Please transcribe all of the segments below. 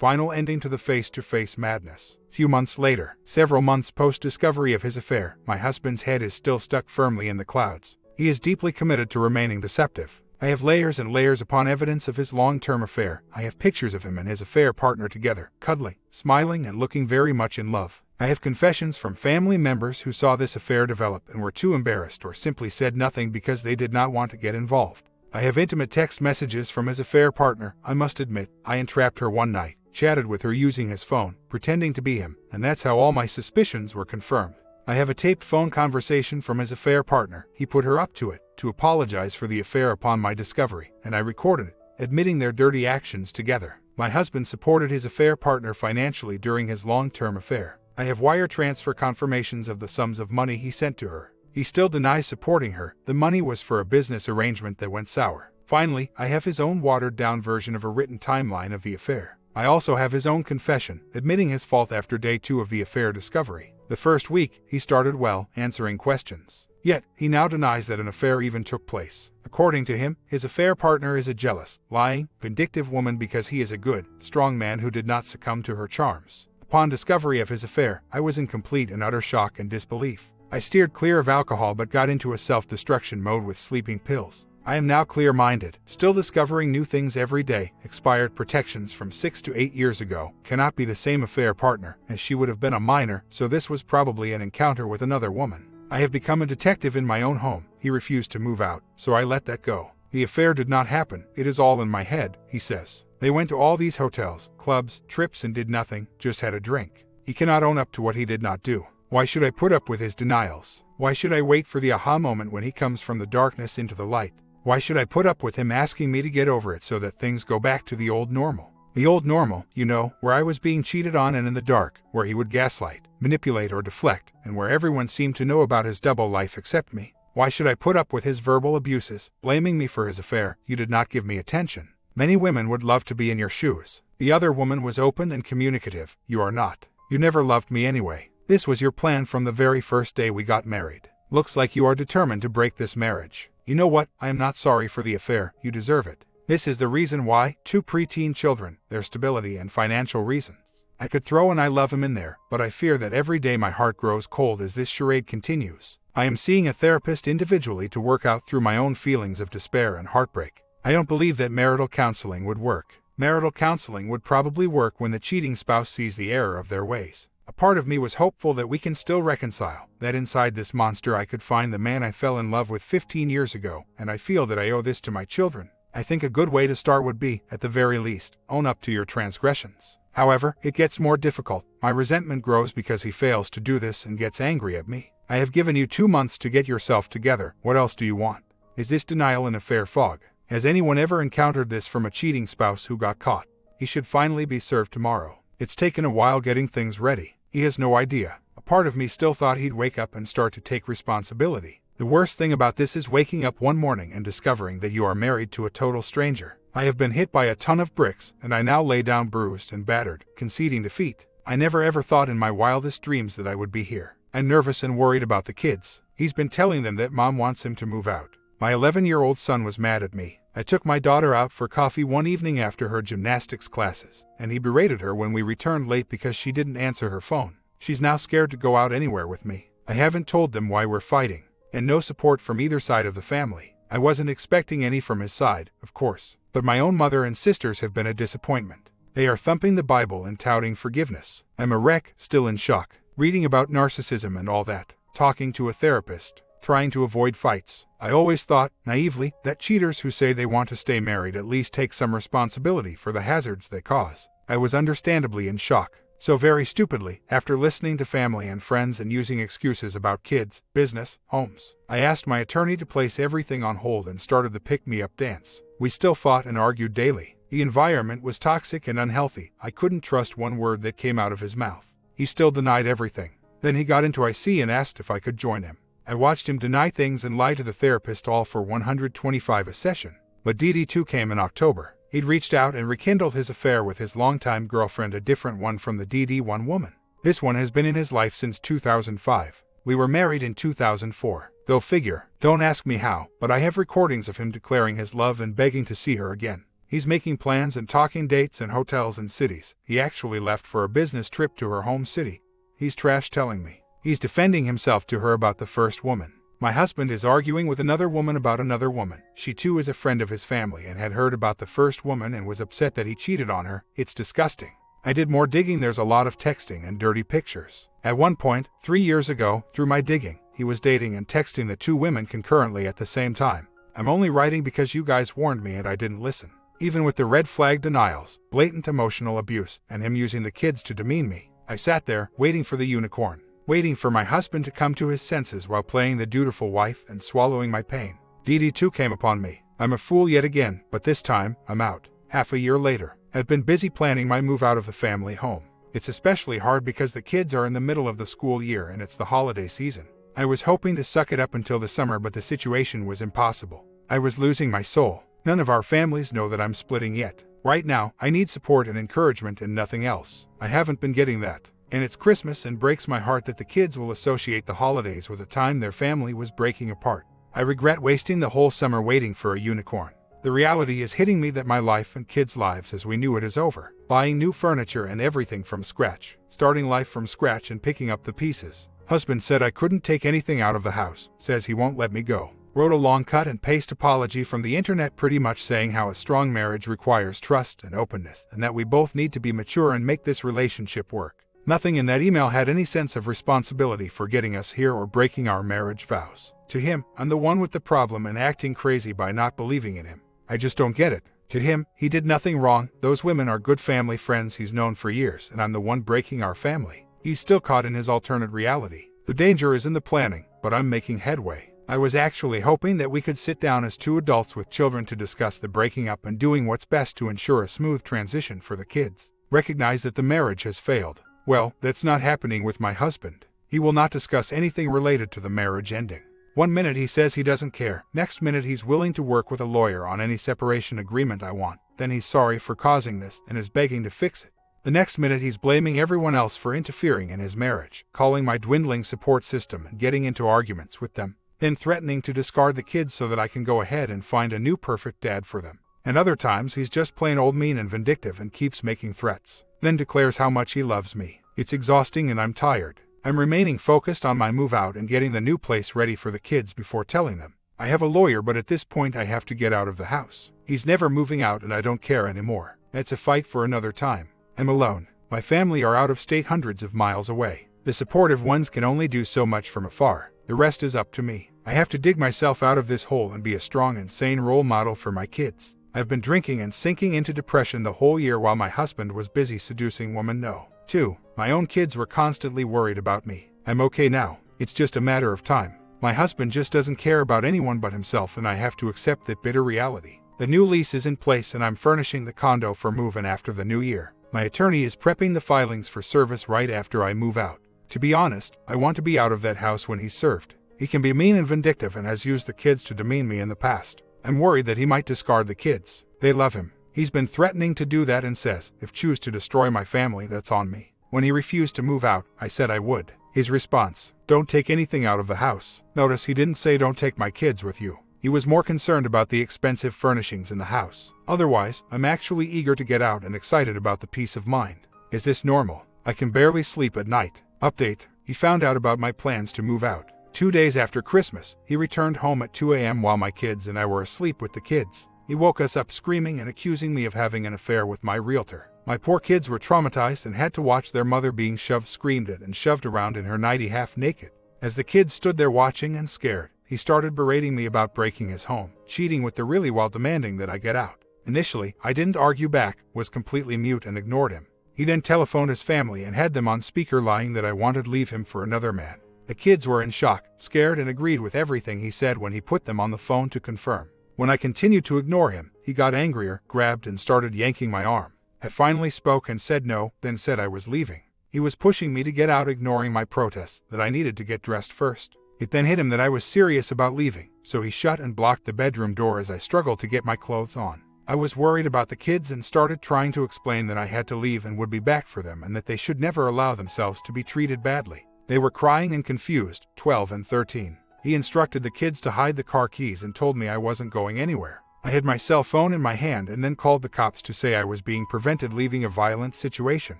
Final ending to the face-to-face madness. Few months later, several months post-discovery of his affair, my husband's head is still stuck firmly in the clouds. He is deeply committed to remaining deceptive. I have layers and layers upon evidence of his long-term affair. I have pictures of him and his affair partner together, cuddling, smiling, and looking very much in love. I have confessions from family members who saw this affair develop and were too embarrassed or simply said nothing because they did not want to get involved. I have intimate text messages from his affair partner. I must admit, I entrapped her one night, chatted with her using his phone, pretending to be him, and that's how all my suspicions were confirmed. I have a taped phone conversation from his affair partner. He put her up to it, to apologize for the affair upon my discovery, and I recorded it, admitting their dirty actions together. My husband supported his affair partner financially during his long-term affair. I have wire transfer confirmations of the sums of money he sent to her. He still denies supporting her. The money was for a business arrangement that went sour. Finally, I have his own watered-down version of a written timeline of the affair. I also have his own confession, admitting his fault after day 2 of the affair discovery. The first week, he started well, answering questions. Yet, he now denies that an affair even took place. According to him, his affair partner is a jealous, lying, vindictive woman because he is a good, strong man who did not succumb to her charms. Upon discovery of his affair, I was in complete and utter shock and disbelief. I steered clear of alcohol but got into a self-destruction mode with sleeping pills. I am now clear-minded, still discovering new things every day. Expired protections from 6 to 8 years ago cannot be the same affair partner, as she would have been a minor, so this was probably an encounter with another woman. I have become a detective in my own home. He refused to move out, so I let that go. The affair did not happen. It is all in my head, he says. They went to all these hotels, clubs, trips and did nothing, just had a drink. He cannot own up to what he did not do. Why should I put up with his denials? Why should I wait for the aha moment when he comes from the darkness into the light? Why should I put up with him asking me to get over it so that things go back to the old normal? The old normal, you know, where I was being cheated on and in the dark, where he would gaslight, manipulate or deflect, and where everyone seemed to know about his double life except me. Why should I put up with his verbal abuses, blaming me for his affair? You did not give me attention. Many women would love to be in your shoes. The other woman was open and communicative. You are not. You never loved me anyway. This was your plan from the very first day we got married. Looks like you are determined to break this marriage. You know what? I am not sorry for the affair. You deserve it. This is the reason why. 2 preteen children, their stability and financial reasons. I could throw an I love him in there, but I fear that every day my heart grows cold as this charade continues. I am seeing a therapist individually to work out through my own feelings of despair and heartbreak. I don't believe that marital counseling would work. Marital counseling would probably work when the cheating spouse sees the error of their ways. A part of me was hopeful that we can still reconcile, that inside this monster I could find the man I fell in love with 15 years ago, and I feel that I owe this to my children. I think a good way to start would be, at the very least, own up to your transgressions. However, it gets more difficult. My resentment grows because he fails to do this and gets angry at me. I have given you 2 months to get yourself together. What else do you want? Is this denial an affair fog? Has anyone ever encountered this from a cheating spouse who got caught? He should finally be served tomorrow. It's taken a while getting things ready. He has no idea. A part of me still thought he'd wake up and start to take responsibility. The worst thing about this is waking up one morning and discovering that you are married to a total stranger. I have been hit by a ton of bricks, and I now lay down bruised and battered, conceding defeat. I never ever thought in my wildest dreams that I would be here. I'm nervous and worried about the kids. He's been telling them that mom wants him to move out. My 11-year-old son was mad at me. I took my daughter out for coffee one evening after her gymnastics classes, and he berated her when we returned late because she didn't answer her phone. She's now scared to go out anywhere with me. I haven't told them why we're fighting, and no support from either side of the family. I wasn't expecting any from his side, of course, but my own mother and sisters have been a disappointment. They are thumping the Bible and touting forgiveness. I'm a wreck, still in shock, reading about narcissism and all that, talking to a therapist, trying to avoid fights. I always thought, naively, that cheaters who say they want to stay married at least take some responsibility for the hazards they cause. I was understandably in shock. So very stupidly, after listening to family and friends and using excuses about kids, business, homes, I asked my attorney to place everything on hold and started the pick-me-up dance. We still fought and argued daily. The environment was toxic and unhealthy. I couldn't trust one word that came out of his mouth. He still denied everything. Then he got into IC and asked if I could join him. I watched him deny things and lie to the therapist, all for $125 a session. But DD2 came in October. He'd reached out and rekindled his affair with his longtime girlfriend, a different one from the DD1 woman. This one has been in his life since 2005. We were married in 2004. Go figure. Don't ask me how, but I have recordings of him declaring his love and begging to see her again. He's making plans and talking dates and hotels and cities. He actually left for a business trip to her home city. He's trash telling me. He's defending himself to her about the first woman. My husband is arguing with another woman about another woman. She too is a friend of his family and had heard about the first woman and was upset that he cheated on her. It's disgusting. I did more digging. There's a lot of texting and dirty pictures. At one point, 3 years ago, through my digging, he was dating and texting the 2 women concurrently at the same time. I'm only writing because you guys warned me and I didn't listen. Even with the red flag denials, blatant emotional abuse, and him using the kids to demean me, I sat there, waiting for the unicorn. Waiting for my husband to come to his senses while playing the dutiful wife and swallowing my pain. DD 2 came upon me. I'm a fool yet again, but this time, I'm out. Half a year later, I've been busy planning my move out of the family home. It's especially hard because the kids are in the middle of the school year and it's the holiday season. I was hoping to suck it up until the summer, but the situation was impossible. I was losing my soul. None of our families know that I'm splitting yet. Right now, I need support and encouragement and nothing else. I haven't been getting that. And it's Christmas and breaks my heart that the kids will associate the holidays with a time their family was breaking apart. I regret wasting the whole summer waiting for a unicorn. The reality is hitting me that my life and kids' lives as we knew it is over. Buying new furniture and everything from scratch. Starting life from scratch and picking up the pieces. Husband said I couldn't take anything out of the house. Says he won't let me go. Wrote a long cut and paste apology from the internet pretty much saying how a strong marriage requires trust and openness and that we both need to be mature and make this relationship work. Nothing in that email had any sense of responsibility for getting us here or breaking our marriage vows. To him, I'm the one with the problem and acting crazy by not believing in him. I just don't get it. To him, he did nothing wrong. Those women are good family friends he's known for years and I'm the one breaking our family. He's still caught in his alternate reality. The danger is in the planning, but I'm making headway. I was actually hoping that we could sit down as 2 adults with children to discuss the breaking up and doing what's best to ensure a smooth transition for the kids. Recognize that the marriage has failed. Well, that's not happening with my husband. He will not discuss anything related to the marriage ending. One minute he says he doesn't care. Next minute he's willing to work with a lawyer on any separation agreement I want. Then he's sorry for causing this and is begging to fix it. The next minute he's blaming everyone else for interfering in his marriage, calling my dwindling support system and getting into arguments with them. Then threatening to discard the kids so that I can go ahead and find a new perfect dad for them. And other times he's just plain old mean and vindictive and keeps making threats. Then declares how much he loves me. It's exhausting and I'm tired. I'm remaining focused on my move out and getting the new place ready for the kids before telling them. I have a lawyer, but at this point I have to get out of the house. He's never moving out and I don't care anymore. That's a fight for another time. I'm alone. My family are out of state, hundreds of miles away. The supportive ones can only do so much from afar. The rest is up to me. I have to dig myself out of this hole and be a strong and sane role model for my kids. I've been drinking and sinking into depression the whole year while my husband was busy seducing women. No. 2. My own kids were constantly worried about me. I'm okay now. It's just a matter of time. My husband just doesn't care about anyone but himself and I have to accept that bitter reality. The new lease is in place and I'm furnishing the condo for move-in after the new year. My attorney is prepping the filings for service right after I move out. To be honest, I want to be out of that house when he's served. He can be mean and vindictive and has used the kids to demean me in the past. I'm worried that he might discard the kids. They love him. He's been threatening to do that and says, if choose to destroy my family, that's on me. When he refused to move out, I said I would. His response, don't take anything out of the house. Notice he didn't say don't take my kids with you. He was more concerned about the expensive furnishings in the house. Otherwise, I'm actually eager to get out and excited about the peace of mind. Is this normal? I can barely sleep at night. Update, he found out about my plans to move out. 2 days after Christmas, he returned home at 2 a.m. while my kids and I were asleep with the kids. He woke us up screaming and accusing me of having an affair with my realtor. My poor kids were traumatized and had to watch their mother being shoved, screamed at, and shoved around in her nightie half naked. As the kids stood there watching and scared, he started berating me about breaking his home, cheating with the really while demanding that I get out. Initially, I didn't argue back, was completely mute and ignored him. He then telephoned his family and had them on speaker lying that I wanted to leave him for another man. The kids were in shock, scared and agreed with everything he said when he put them on the phone to confirm. When I continued to ignore him, he got angrier, grabbed and started yanking my arm. I finally spoke and said no, then said I was leaving. He was pushing me to get out, ignoring my protests that I needed to get dressed first. It then hit him that I was serious about leaving, so he shut and blocked the bedroom door as I struggled to get my clothes on. I was worried about the kids and started trying to explain that I had to leave and would be back for them and that they should never allow themselves to be treated badly. They were crying and confused, 12 and 13. He instructed the kids to hide the car keys and told me I wasn't going anywhere. I had my cell phone in my hand and then called the cops to say I was being prevented leaving a violent situation.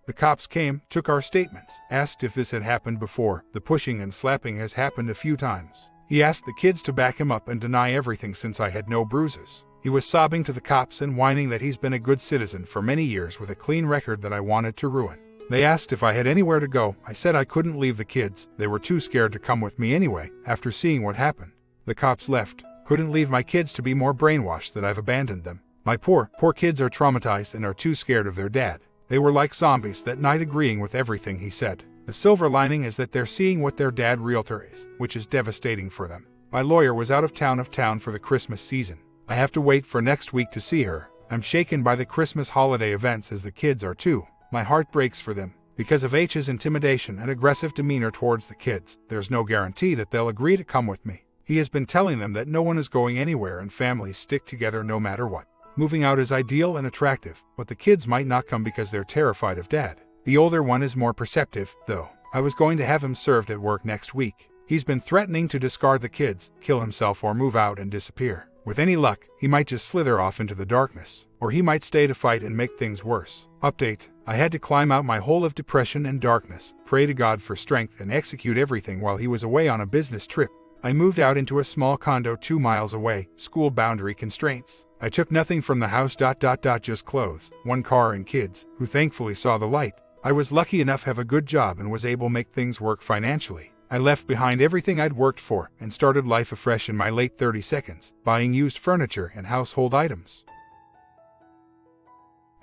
The cops came, took our statements, asked if this had happened before. The pushing and slapping has happened a few times. He asked the kids to back him up and deny everything since I had no bruises. He was sobbing to the cops and whining that he's been a good citizen for many years with a clean record that I wanted to ruin. They asked if I had anywhere to go. I said I couldn't leave the kids. They were too scared to come with me anyway, after seeing what happened. The cops left. Couldn't leave my kids to be more brainwashed that I've abandoned them. My poor kids are traumatized and are too scared of their dad. They were like zombies that night, agreeing with everything he said. The silver lining is that they're seeing what their dad realtor is, which is devastating for them. My lawyer was out of town for the Christmas season. I have to wait for next week to see her. I'm shaken by the Christmas holiday events as the kids are too. My heart breaks for them. Because of H's intimidation and aggressive demeanor towards the kids, there's no guarantee that they'll agree to come with me. He has been telling them that no one is going anywhere and families stick together no matter what. Moving out is ideal and attractive, but the kids might not come because they're terrified of dad. The older one is more perceptive, though. I was going to have him served at work next week. He's been threatening to discard the kids, kill himself or move out and disappear. With any luck, he might just slither off into the darkness, or he might stay to fight and make things worse. Update: I had to climb out my hole of depression and darkness, pray to God for strength and execute everything while he was away on a business trip. I moved out into a small condo 2 miles away, school boundary constraints. I took nothing from the house, just clothes, 1 car and kids, who thankfully saw the light. I was lucky enough to have a good job and was able to make things work financially. I left behind everything I'd worked for and started life afresh in my late 30s, buying used furniture and household items.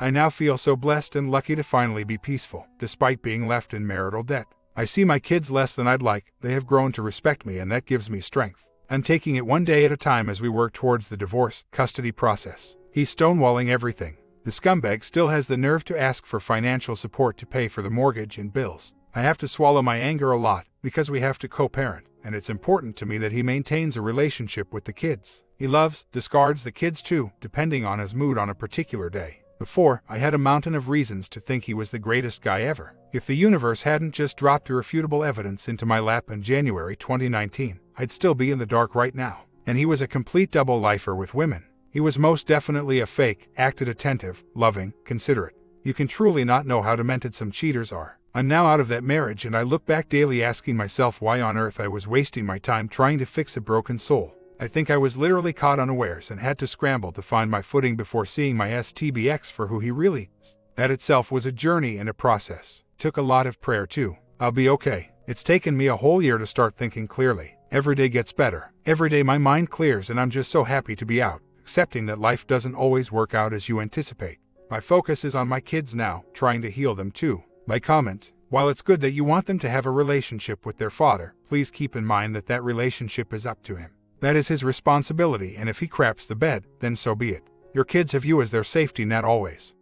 I now feel so blessed and lucky to finally be peaceful, despite being left in marital debt. I see my kids less than I'd like. They have grown to respect me and that gives me strength. I'm taking it one day at a time as we work towards the divorce custody process. He's stonewalling everything. The scumbag still has the nerve to ask for financial support to pay for the mortgage and bills. I have to swallow my anger a lot because we have to co-parent, and it's important to me that he maintains a relationship with the kids. He loves, discards the kids too, depending on his mood on a particular day. Before, I had a mountain of reasons to think he was the greatest guy ever. If the universe hadn't just dropped irrefutable evidence into my lap in January 2019, I'd still be in the dark right now. And he was a complete double-lifer with women. He was most definitely a fake, acted attentive, loving, considerate. You can truly not know how demented some cheaters are. I'm now out of that marriage and I look back daily asking myself why on earth I was wasting my time trying to fix a broken soul. I think I was literally caught unawares and had to scramble to find my footing before seeing my STBX for who he really is. That itself was a journey and a process. Took a lot of prayer too. I'll be okay. It's taken me a whole year to start thinking clearly. Every day gets better. Every day my mind clears and I'm just so happy to be out, accepting that life doesn't always work out as you anticipate. My focus is on my kids now, trying to heal them too. My comment: while it's good that you want them to have a relationship with their father, please keep in mind that that relationship is up to him. That is his responsibility, and if he craps the bed, then so be it. Your kids have you as their safety net always.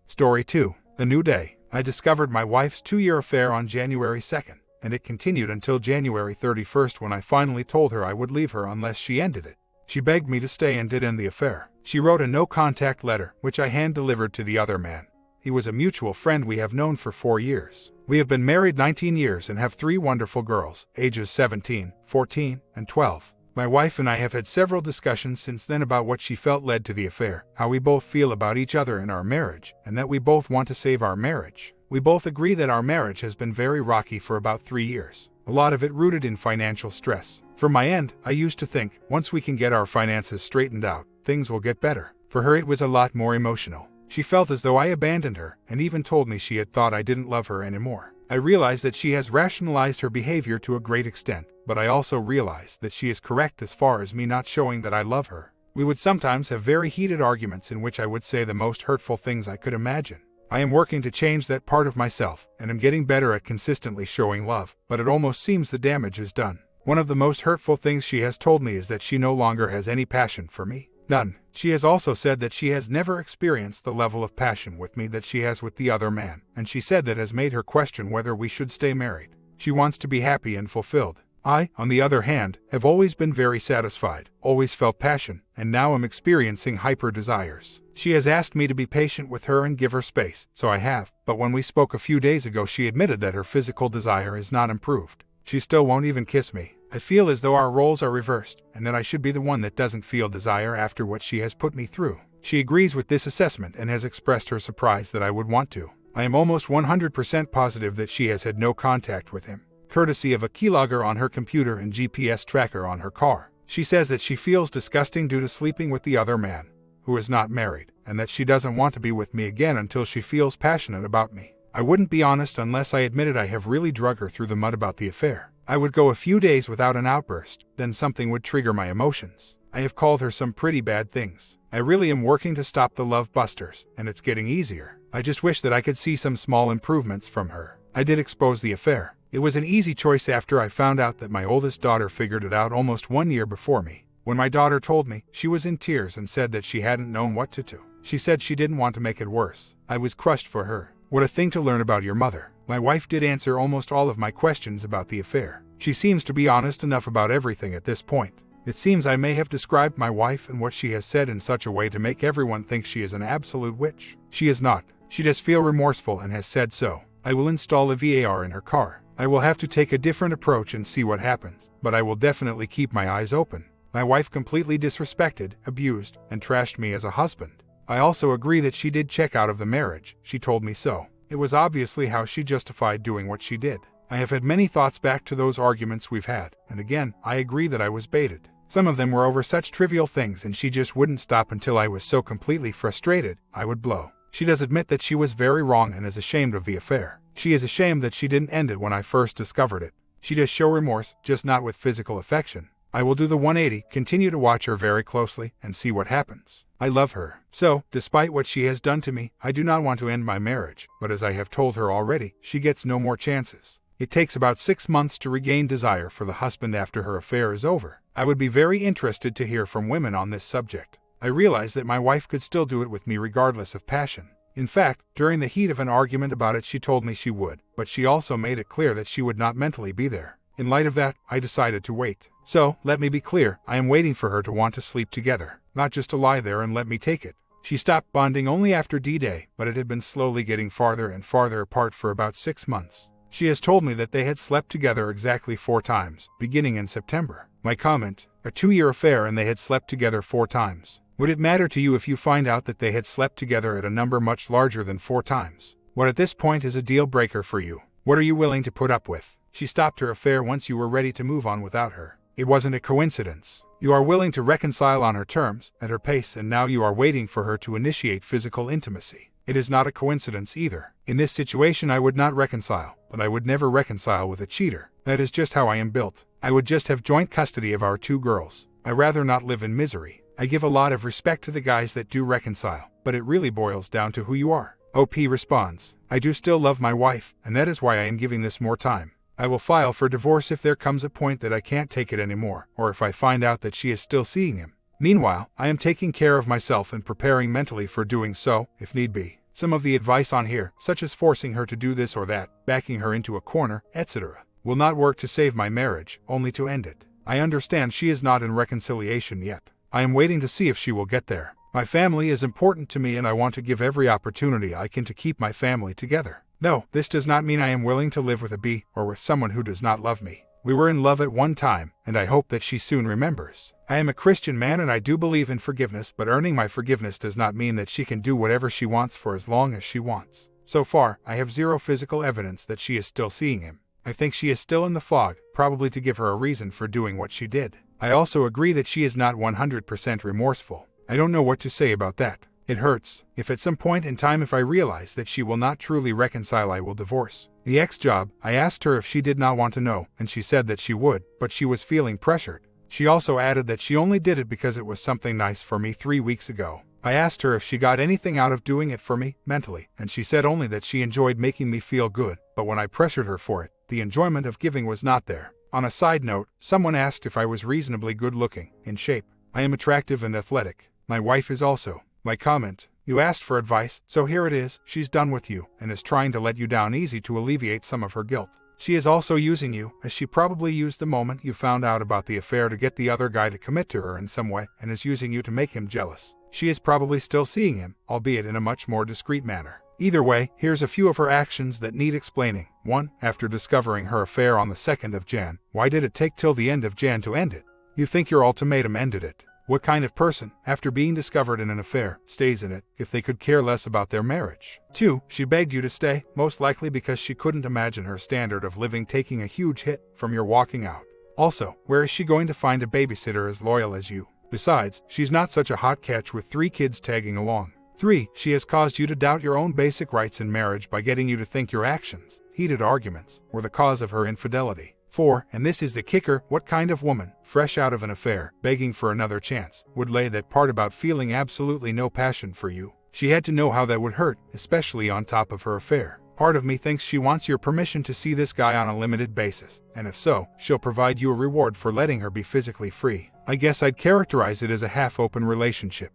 Story 2. The New Day. I discovered my wife's 2-year affair on January 2nd, and it continued until January 31st when I finally told her I would leave her unless she ended it. She begged me to stay and did end the affair. She wrote a no-contact letter, which I hand-delivered to the other man. He was a mutual friend we have known for 4 years. We have been married 19 years and have 3 wonderful girls, ages 17, 14, and 12. My wife and I have had several discussions since then about what she felt led to the affair, how we both feel about each other in our marriage, and that we both want to save our marriage. We both agree that our marriage has been very rocky for about 3 years, a lot of it rooted in financial stress. From my end, I used to think, once we can get our finances straightened out, things will get better. For her it was a lot more emotional. She felt as though I abandoned her, and even told me she had thought I didn't love her anymore. I realize that she has rationalized her behavior to a great extent, but I also realize that she is correct as far as me not showing that I love her. We would sometimes have very heated arguments in which I would say the most hurtful things I could imagine. I am working to change that part of myself, and am getting better at consistently showing love, but it almost seems the damage is done. One of the most hurtful things she has told me is that she no longer has any passion for me. None. She has also said that she has never experienced the level of passion with me that she has with the other man, and she said that has made her question whether we should stay married. She wants to be happy and fulfilled. I, on the other hand, have always been very satisfied, always felt passion, and now am experiencing hyper-desires. She has asked me to be patient with her and give her space, so I have, but when we spoke a few days ago she admitted that her physical desire is not improved. She still won't even kiss me. I feel as though our roles are reversed, and that I should be the one that doesn't feel desire after what she has put me through. She agrees with this assessment and has expressed her surprise that I would want to. I am almost 100% positive that she has had no contact with him, courtesy of a keylogger on her computer and GPS tracker on her car. She says that she feels disgusting due to sleeping with the other man, who is not married, and that she doesn't want to be with me again until she feels passionate about me. I wouldn't be honest unless I admitted I have really drug her through the mud about the affair. I would go a few days without an outburst, then something would trigger my emotions. I have called her some pretty bad things. I really am working to stop the love busters, and it's getting easier. I just wish that I could see some small improvements from her. I did expose the affair. It was an easy choice after I found out that my oldest daughter figured it out almost 1 year before me. When my daughter told me, she was in tears and said that she hadn't known what to do. She said she didn't want to make it worse. I was crushed for her. What a thing to learn about your mother. My wife did answer almost all of my questions about the affair. She seems to be honest enough about everything at this point. It seems I may have described my wife and what she has said in such a way to make everyone think she is an absolute witch. She is not. She does feel remorseful and has said so. I will install a VAR in her car. I will have to take a different approach and see what happens, but I will definitely keep my eyes open. My wife completely disrespected, abused, and trashed me as a husband. I also agree that she did check out of the marriage. She told me so. It was obviously how she justified doing what she did. I have had many thoughts back to those arguments we've had, and again, I agree that I was baited. Some of them were over such trivial things and she just wouldn't stop until I was so completely frustrated, I would blow. She does admit that she was very wrong and is ashamed of the affair. She is ashamed that she didn't end it when I first discovered it. She does show remorse, just not with physical affection. I will do the 180, continue to watch her very closely, and see what happens. I love her. So, despite what she has done to me, I do not want to end my marriage, but as I have told her already, she gets no more chances. It takes about 6 months to regain desire for the husband after her affair is over. I would be very interested to hear from women on this subject. I realize that my wife could still do it with me regardless of passion. In fact, during the heat of an argument about it she told me she would, but she also made it clear that she would not mentally be there. In light of that, I decided to wait. So, let me be clear, I am waiting for her to want to sleep together, not just to lie there and let me take it. She stopped bonding only after D-Day, but it had been slowly getting farther and farther apart for about 6 months. She has told me that they had slept together exactly 4 times, beginning in September. My comment, a 2-year affair and they had slept together 4 times. Would it matter to you if you find out that they had slept together at a number much larger than 4 times? What at this point is a deal breaker for you? What are you willing to put up with? She stopped her affair once you were ready to move on without her. It wasn't a coincidence. You are willing to reconcile on her terms, at her pace, and now you are waiting for her to initiate physical intimacy. It is not a coincidence either. In this situation I would not reconcile, but I would never reconcile with a cheater. That is just how I am built. I would just have joint custody of our 2 girls. I rather not live in misery. I give a lot of respect to the guys that do reconcile, but it really boils down to who you are. OP responds, I do still love my wife, and that is why I am giving this more time. I will file for divorce if there comes a point that I can't take it anymore, or if I find out that she is still seeing him. Meanwhile, I am taking care of myself and preparing mentally for doing so, if need be. Some of the advice on here, such as forcing her to do this or that, backing her into a corner, etc., will not work to save my marriage, only to end it. I understand she is not in reconciliation yet. I am waiting to see if she will get there. My family is important to me and I want to give every opportunity I can to keep my family together. No, this does not mean I am willing to live with a B or with someone who does not love me. We were in love at one time, and I hope that she soon remembers. I am a Christian man and I do believe in forgiveness, but earning my forgiveness does not mean that she can do whatever she wants for as long as she wants. So far, I have zero physical evidence that she is still seeing him. I think she is still in the fog, probably to give her a reason for doing what she did. I also agree that she is not 100% remorseful. I don't know what to say about that. It hurts. If at some point in time if I realize that she will not truly reconcile, I will divorce. The ex-job, I asked her if she did not want to know, and she said that she would, but she was feeling pressured. She also added that she only did it because it was something nice for me 3 weeks ago. I asked her if she got anything out of doing it for me, mentally, and she said only that she enjoyed making me feel good, but when I pressured her for it, the enjoyment of giving was not there. On a side note, someone asked if I was reasonably good-looking, in shape. I am attractive and athletic. My wife is also. My comment, you asked for advice, so here it is. She's done with you, and is trying to let you down easy to alleviate some of her guilt. She is also using you, as she probably used the moment you found out about the affair to get the other guy to commit to her in some way, and is using you to make him jealous. She is probably still seeing him, albeit in a much more discreet manner. Either way, here's a few of her actions that need explaining. 1. After discovering her affair on the 2nd of Jan, why did it take till the end of Jan to end it? You think your ultimatum ended it. What kind of person, after being discovered in an affair, stays in it if they could care less about their marriage? 2. She begged you to stay, most likely because she couldn't imagine her standard of living taking a huge hit from your walking out. Also, where is she going to find a babysitter as loyal as you? Besides, she's not such a hot catch with 3 kids tagging along. 3. She has caused you to doubt your own basic rights in marriage by getting you to think your actions, heated arguments, were the cause of her infidelity. 4. And this is the kicker, what kind of woman, fresh out of an affair, begging for another chance, would lay that part about feeling absolutely no passion for you? She had to know how that would hurt, especially on top of her affair. Part of me thinks she wants your permission to see this guy on a limited basis, and if so, she'll provide you a reward for letting her be physically free. I guess I'd characterize it as a half-open relationship.